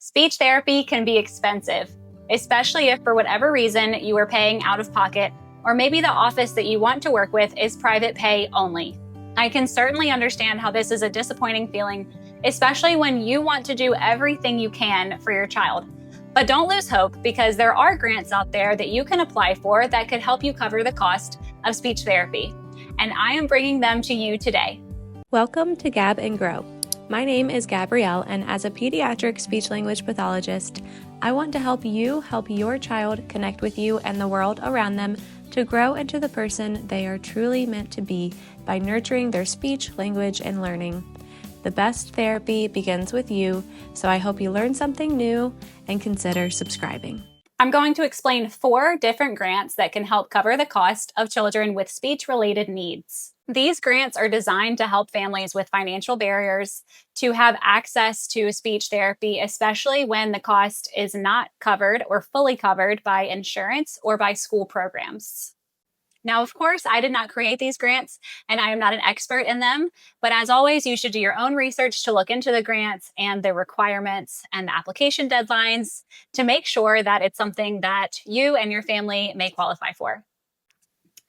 Speech therapy can be expensive, especially if for whatever reason you are paying out of pocket, or maybe the office that you want to work with is private pay only. I can certainly understand how this is a disappointing feeling, especially when you want to do everything you can for your child. But don't lose hope, because there are grants out there that you can apply for that could help you cover the cost of speech therapy. And I am bringing them to you today. Welcome to Gab and Grow. My name is Gabrielle, and as a pediatric speech-language pathologist, I want to help you help your child connect with you and the world around them to grow into the person they are truly meant to be by nurturing their speech, language, and learning. The best therapy begins with you, so I hope you learn something new and consider subscribing. I'm going to explain 4 different grants that can help cover the cost of children with speech-related needs. These grants are designed to help families with financial barriers to have access to speech therapy, especially when the cost is not covered or fully covered by insurance or by school programs. Now, of course, I did not create these grants, and I am not an expert in them, but as always, you should do your own research to look into the grants and the requirements and the application deadlines to make sure that it's something that you and your family may qualify for.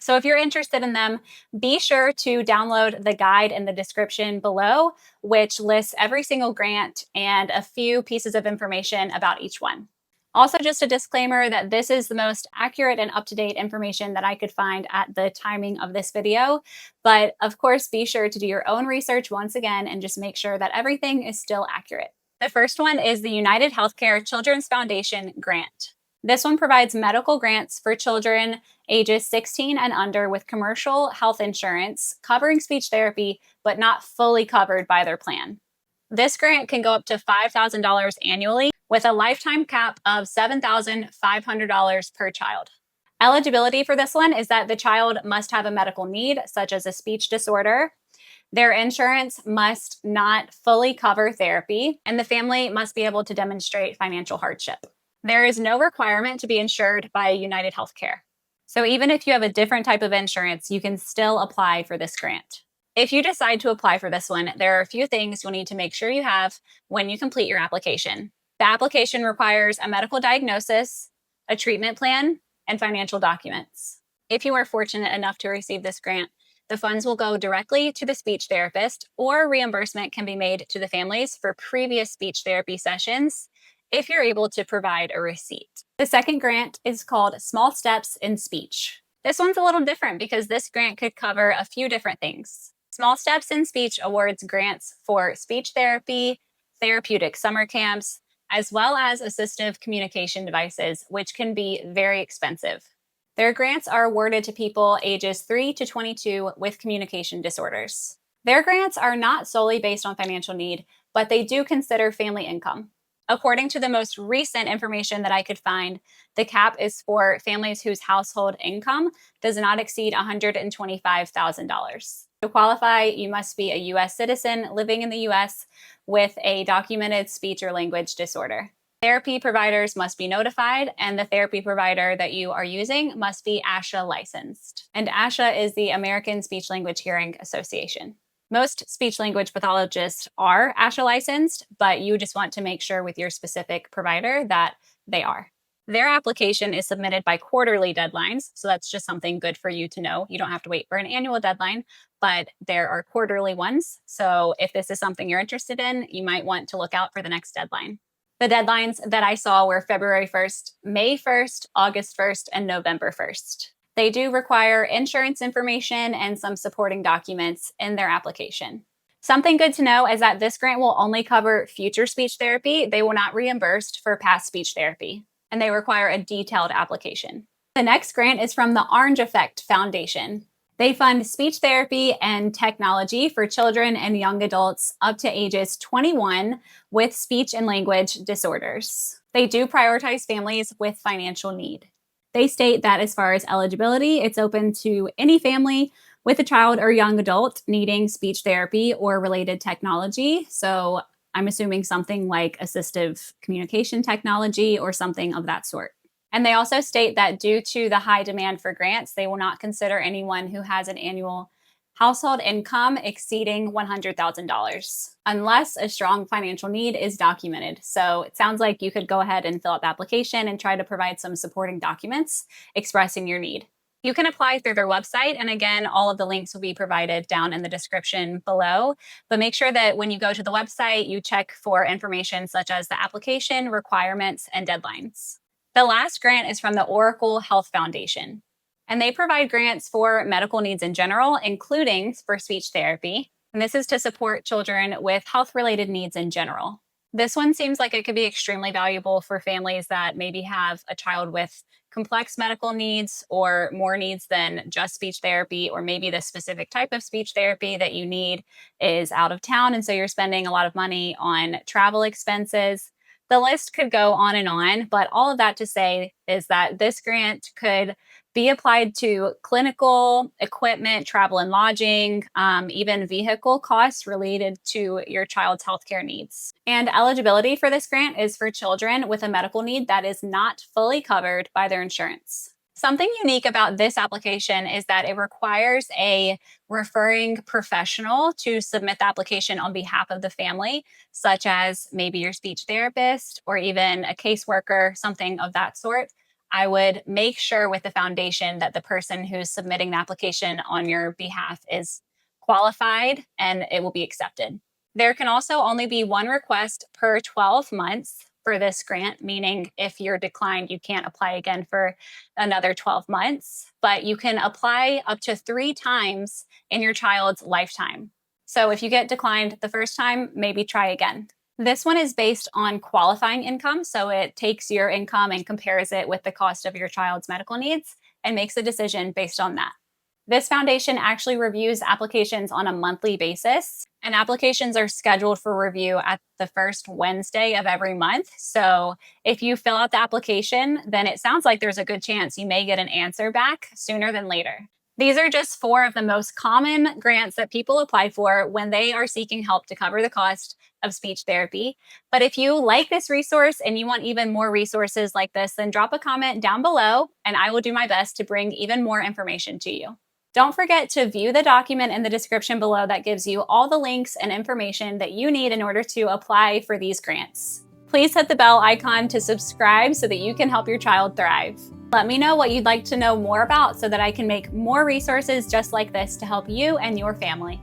So if you're interested in them, be sure to download the guide in the description below, which lists every single grant and a few pieces of information about each one. Also, just a disclaimer that this is the most accurate and up-to-date information that I could find at the timing of this video. But of course, be sure to do your own research once again and just make sure that everything is still accurate. The first one is the United Healthcare Children's Foundation grant. This one provides medical grants for children ages 16 and under with commercial health insurance covering speech therapy, but not fully covered by their plan. This grant can go up to $5,000 annually with a lifetime cap of $7,500 per child. Eligibility for this one is that the child must have a medical need, such as a speech disorder. Their insurance must not fully cover therapy, and the family must be able to demonstrate financial hardship. There is no requirement to be insured by United Healthcare. So even if you have a different type of insurance, you can still apply for this grant. If you decide to apply for this one, there are a few things you'll need to make sure you have when you complete your application. The application requires a medical diagnosis, a treatment plan, and financial documents. If you are fortunate enough to receive this grant, the funds will go directly to the speech therapist, or reimbursement can be made to the families for previous speech therapy sessions if you're able to provide a receipt. The second grant is called Small Steps in Speech. This one's a little different because this grant could cover a few different things. Small Steps in Speech awards grants for speech therapy, therapeutic summer camps, as well as assistive communication devices, which can be very expensive. Their grants are awarded to people ages 3 to 22 with communication disorders. Their grants are not solely based on financial need, but they do consider family income. According to the most recent information that I could find, the cap is for families whose household income does not exceed $125,000. To qualify, you must be a U.S. citizen living in the U.S. with a documented speech or language disorder. Therapy providers must be notified, and the therapy provider that you are using must be ASHA licensed. And ASHA is the American Speech-Language Hearing Association. Most speech-language pathologists are ASHA licensed, but you just want to make sure with your specific provider that they are. Their application is submitted by quarterly deadlines, so that's just something good for you to know. You don't have to wait for an annual deadline, but there are quarterly ones. So if this is something you're interested in, you might want to look out for the next deadline. The deadlines that I saw were February 1st, May 1st, August 1st, and November 1st. They do require insurance information and some supporting documents in their application. Something good to know is that this grant will only cover future speech therapy. They will not reimburse for past speech therapy, and they require a detailed application. The next grant is from the Orange Effect Foundation. They fund speech therapy and technology for children and young adults up to ages 21 with speech and language disorders. They do prioritize families with financial need. They state that as far as eligibility, it's open to any family with a child or young adult needing speech therapy or related technology. So I'm assuming something like assistive communication technology or something of that sort. And they also state that due to the high demand for grants, they will not consider anyone who has an annual household income exceeding $100,000, unless a strong financial need is documented. So it sounds like you could go ahead and fill out the application and try to provide some supporting documents expressing your need. You can apply through their website, and again, all of the links will be provided down in the description below. But make sure that when you go to the website, you check for information such as the application, requirements, and deadlines. The last grant is from the Oracle Health Foundation, and they provide grants for medical needs in general, including for speech therapy. And this is to support children with health-related needs in general. This one seems like it could be extremely valuable for families that maybe have a child with complex medical needs or more needs than just speech therapy, or maybe the specific type of speech therapy that you need is out of town, and so you're spending a lot of money on travel expenses. The list could go on, but all of that to say is that this grant could be applied to clinical equipment, travel and lodging, even vehicle costs related to your child's healthcare needs. And eligibility for this grant is for children with a medical need that is not fully covered by their insurance. Something unique about this application is that it requires a referring professional to submit the application on behalf of the family, such as maybe your speech therapist or even a caseworker, something of that sort. I would make sure with the foundation that the person who's submitting the application on your behalf is qualified and it will be accepted. There can also only be one request per 12 months for this grant, meaning if you're declined, you can't apply again for another 12 months, but you can apply up to 3 times in your child's lifetime. So if you get declined the first time, maybe try again. This one is based on qualifying income, so it takes your income and compares it with the cost of your child's medical needs and makes a decision based on that. This foundation actually reviews applications on a monthly basis, and applications are scheduled for review at the first Wednesday of every month. So if you fill out the application, then it sounds like there's a good chance you may get an answer back sooner than later. These are just 4 of the most common grants that people apply for when they are seeking help to cover the cost of speech therapy. But if you like this resource and you want even more resources like this, then drop a comment down below and I will do my best to bring even more information to you. Don't forget to view the document in the description below that gives you all the links and information that you need in order to apply for these grants. Please hit the bell icon to subscribe so that you can help your child thrive. Let me know what you'd like to know more about so that I can make more resources just like this to help you and your family.